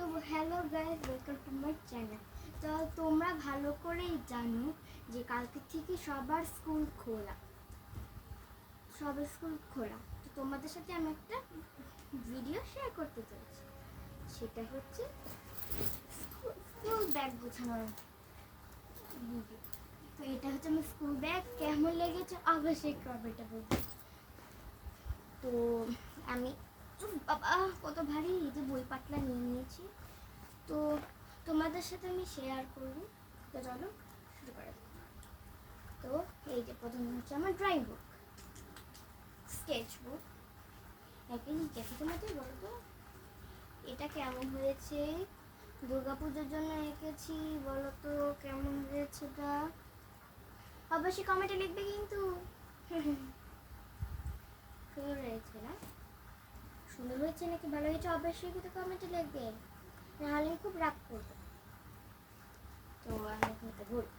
তো hello guys, welcome to my channel. তো তোমরা ভালো করেই জানো যে কালকে থেকে সবার স্কুল খোলা। তো তোমাদের সাথে আমি একটা ভিডিও শেয়ার করতে চাইছি। সেটা হচ্ছে স্কুল ব্যাগ গোছানোর ভিডিও। তো এটা হচ্ছে আমার স্কুল ব্যাগ। কেমন লেগেছে অবশ্যই কমেন্টে বলবো। তো আমি বাবা কত ভারী, এই যে বই পাতলা নিয়ে নিয়েছি। তো তোমাদের সাথে আমি শেয়ার করব। তো চলো শুরু করা যাক। তো এই যে প্রথমে হচ্ছে আমার ড্রয়িং বুক, স্কেচ বুক। একদিন দেখে তোমাদের বলো তো এটা কেমন হয়েছে। দুর্গাপুজোর জন্য এঁকেছি, বলো তো কেমন হয়েছে। এটা অবশ্যই কমেন্টে লিখবে কিন্তু। সুন্দর হয়েছে না? সুন্দর হয়েছে নাকি ভালো হয়েছে অবশ্যই কিন্তু কমেন্টে লিখবে, নাহলে আমি খুব রাগ করবো। তো আমি এখন এটা ঘুরি।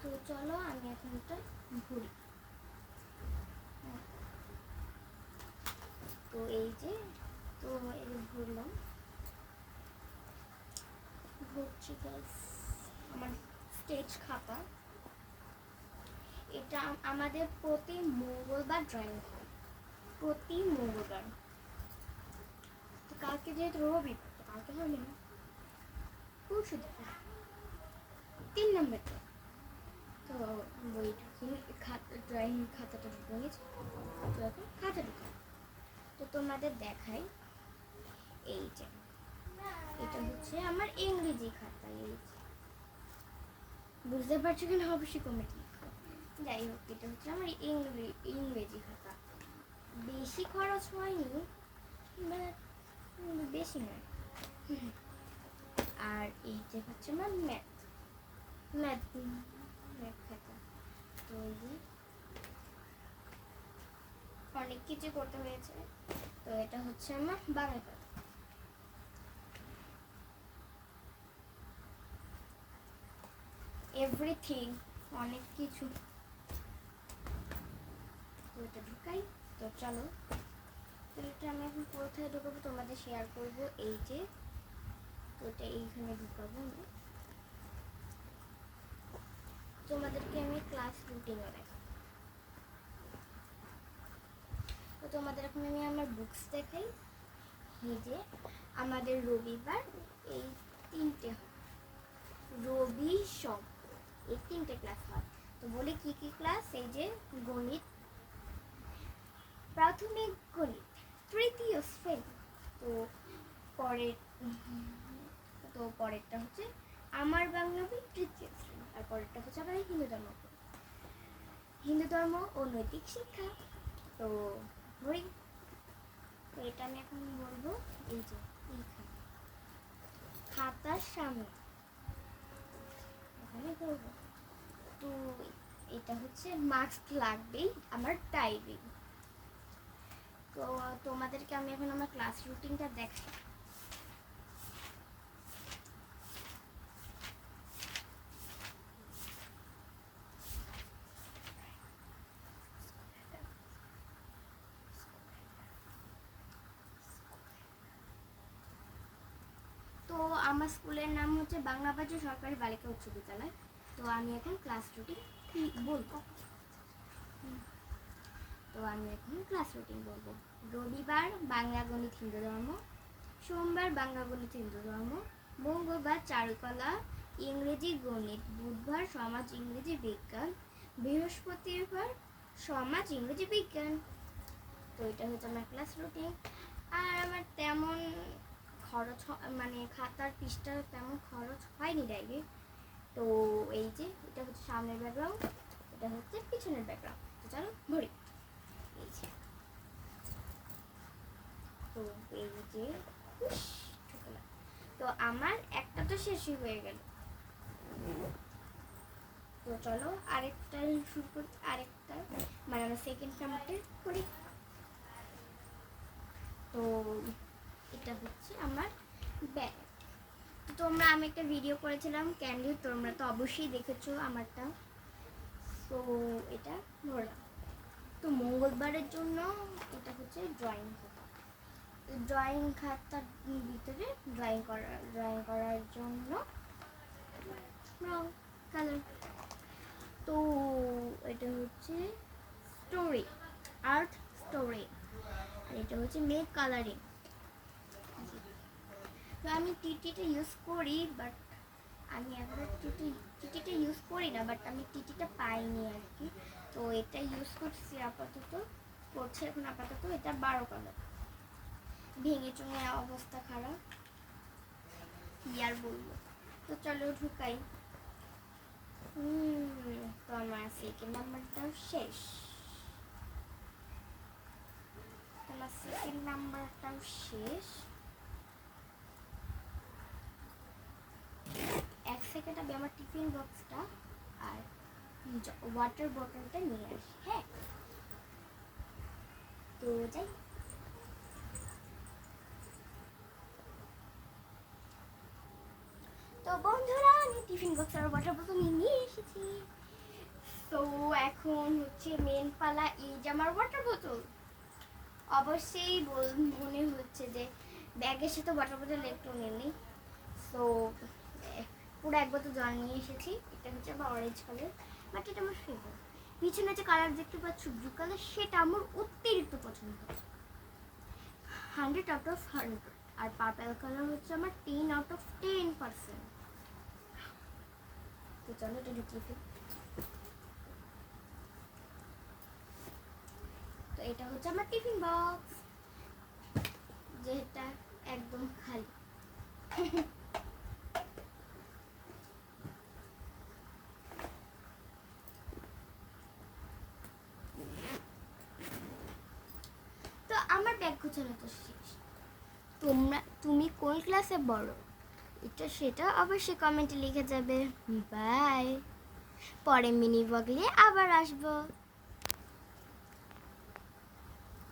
তো চলো আমি এখন এটা ঘুরি। তো এই যে তো এই ঘুরলাম, ঘুরছি গাইস। আমার স্কেচ খাতা, এটা আমাদের প্রতি মঙ্গলবার ড্রয়িং হয়, প্রতি মঙ্গলবার। তো কালকে যেহেতু রবি, তো কালকে হবে না, পরশু দিন 3 নম্বরটা। তো বইটা খাতা, ড্রয়িং খাতাটা ঢুকে গেছে। তো এখন খাতা ঢুকে, তো তোমাদের দেখাই। এই যে এটা হচ্ছে আমার ইংরেজি খাতা। এই বুঝতে পারছো কিনা অবশ্যই কমেন্ট লিখো। যাই হোক, এটা হচ্ছে আমার ইংরেজি খাতা। বেশি খরচ হয়নি, বেশি নয়। আর এই যে হচ্ছে আমার ম্যাথ ম্যাথ ম্যাথ খাতা। তো এই যে অনেক কিছু করতে হয়েছে। তো এটা হচ্ছে আমার বাংলা খাতা। এভরিথিং, অনেক কিছু। তো এটা ঢুকাই। তো চলো, তো এটা আমি এখন কোথায় ঢুকাবো তোমাদের শেয়ার করব। এই যে তো এটা এইখানে ঢুকাবো আমি, তোমাদেরকে আমি ক্লাস রুটিনও দেখাবো। তো তোমাদের এখন আমি আমার বুকস দেখাই। এই যে আমাদের রবিবার এই 3টে, রবি সোম এই 3টে ক্লাস হয়। তো বলি কি কি ক্লাস। এই যে গণিত, প্রাথমিক গণিত, তৃতীয় শ্রেণী। তো পরের তো পরেরটা হচ্ছে আমার বাংলা বই, তৃতীয় শ্রেণী। আর পরেরটা হচ্ছে আমাদের হিন্দু ধর্ম ও নৈতিক শিক্ষা। তো বই, তো এটা আমি এখন বলবো। এই যে এইখানে খাতার সামনে এখানে বলবো। তো এটা হচ্ছে মাস্ক লাগবেই, আমার ডায়েরি। তো তোমাদেরকে আমি এখন আমার ক্লাস রুটিনটা দেখাই। তো আমার স্কুলের নাম হচ্ছে বাংলাবাজার সরকারি বালিকা উচ্চ বিদ্যালয়। তো আমি এখন ক্লাস রুটিন বলবো। তো আমি এখন ক্লাস রুটিন বলবো। রবিবার বাংলা গণিত হিন্দু ধর্ম, সোমবার বাংলা গণিত হিন্দু ধর্ম, মঙ্গলবার চারুকলা ইংরেজি গণিত, বুধবার সমাজ ইংরেজি বিজ্ঞান, বৃহস্পতিবার সমাজ ইংরেজি বিজ্ঞান। তো এটা হচ্ছে আমার ক্লাস রুটিন। আর আমার তেমন খরচ মানে খাতার পৃষ্ঠা তেমন খরচ হয়নি ডাইরে। তো এই যে এটা হচ্ছে সামনের ব্যাকগ্রাউন্ড, এটা হচ্ছে পিছনের ব্যাকগ্রাউন্ড। তো চলো ভরি। এই যে তো এই যে তো আমার একটা তো শেষই হয়ে গেল। তো চলো আরেকটা শুরু করি, আরেকটা মানে আমরা সেকেন্ড নাম্বারটা করি। তো এটা হচ্ছে আমার ব্যাগ। তো তোমরা, আমি একটা ভিডিও করেছিলাম ক্যান্ডি, তোমরা তো অবশ্যই দেখেছো আমারটা। তো এটা ধরলাম। তো মঙ্গলবারের জন্য এটা হচ্ছে ড্রয়িং খাতা। ড্রয়িং খাতার ভিতরে ড্রয়িং করার জন্য রং কালার। তো এটা হচ্ছে স্টোরি, আর্ট স্টোরি, আর এটা হচ্ছে মেক কালারিং। তো আমি টিটিটা ইউজ করি, বাট আমি এখন টিটিটা ইউজ করি না, বাট আমি টিটিটা পাইনি আর কি। তো এটা ইউজ করছি আপাতত, করছে এখন আপাতত। এটা 12 কালার, ভেঙে চুঙে অবস্থা খারাপ, কি আর বলবো। তো চলো ঢুকাই। তো আমার সেকেন্ড নাম্বারটাও শেষ, আমার সেকেন্ড নাম্বারটাও শেষ। এক সেকেন্ড আমি আমার টিফিন বক্সটা আর ওয়াটার বোতলটা নিয়ে আসি। হ্যাঁ, তো যাই। তো বন্ধুরা, আমি টিফিন বক্স আর ওয়াটার বোতল নিয়ে এসেছি। তো এখন হচ্ছে মেন পালা, এই যে আমার ওয়াটার বোতল। অবশ্যই মনে হচ্ছে যে ব্যাগের সাথে ওয়াটার বোতল একটু নেই। তো পুরো এক বোতল জল নিয়ে এসেছি। এটা হচ্ছে আমার অরেঞ্জ কালার, বাট এটা আমার ফেভারিট। পিছনে যে কালার দেখতে পাচ্ছ ব্লু কালার, সেটা আমার অতিরিক্ত পছন্দ, 100 আউট অফ 100। আর পার্পল কালার হচ্ছে আমার 10 আউট অফ 10%। তো চলো এটা ঢুকিয়ে ফেলি। তো এটা হচ্ছে আমার টিফিন বক্স, যেটা একদম খালি। তো আমার ব্যাগ গোছানো তো শেষ। তুমি কোন ক্লাসে বড়, এটা সেটা অবশ্যই কমেন্টে লিখে যাবে। বাই, পরে মিনি ব্লগ নিয়ে আবার আসবো।